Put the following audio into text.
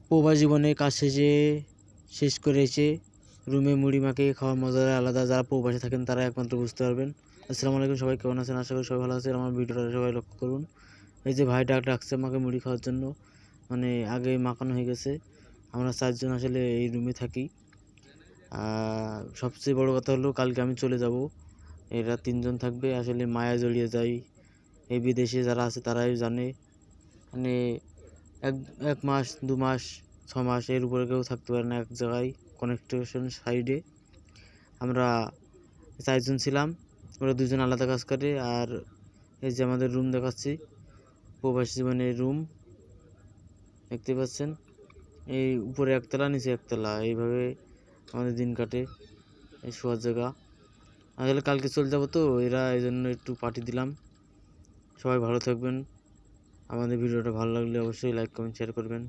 প্রবাস জীবনে কাজ শেষ করে এসে রুমে মুড়ি মাখিয়ে খাওয়ার মজা আলাদা। যারা প্রবাসে থাকেন তারা একমাত্র বুঝতে পারবেন। আসসালামু আলাইকুম, সবাই কেমন আছেন? আশা করি সবাই ভালো আছেন। আমার ভিডিওটা সবাই লক্ষ্য করুন। এই যে ভাই ডাকছে আমাকে মুড়ি খাওয়ার জন্য, মানে আগে মাখানো হয়ে গেছে। আমরা 4 জন আসলে এই রুমে থাকি। সবচেয়ে বড় কথা হলো কালকে আমি চলে যাব, এরা 3 জন থাকবে। আসলে মায়া জড়িয়ে যায়, এই বিদেশে যারা আছে তারাই জানে। মানে এক এক মাস 2 মাস 6 মাস এর উপরে কেউ থাকতে পারে না এক জায়গায় কনেকশন সাইডে। আমরা 4 জন ছিলাম, ওরা 2 জন আলাদা কাজ করে। আর এই যে আমাদের রুম দেখাচ্ছি, প্রবাসী জীবনের রুম দেখতে পাচ্ছেন। এই উপরে একতলা নিচে একতলা, এইভাবে আমাদের দিন কাটে। এই শোয়ার জায়গা। আসলে কালকে চলে যাবো তো এরা, এই জন্য একটু পার্টি দিলাম। সবাই ভালো থাকবেন। আমাদের ভিডিওটা ভালো লাগলে অবশ্যই লাইক কমেন্ট শেয়ার করবেন।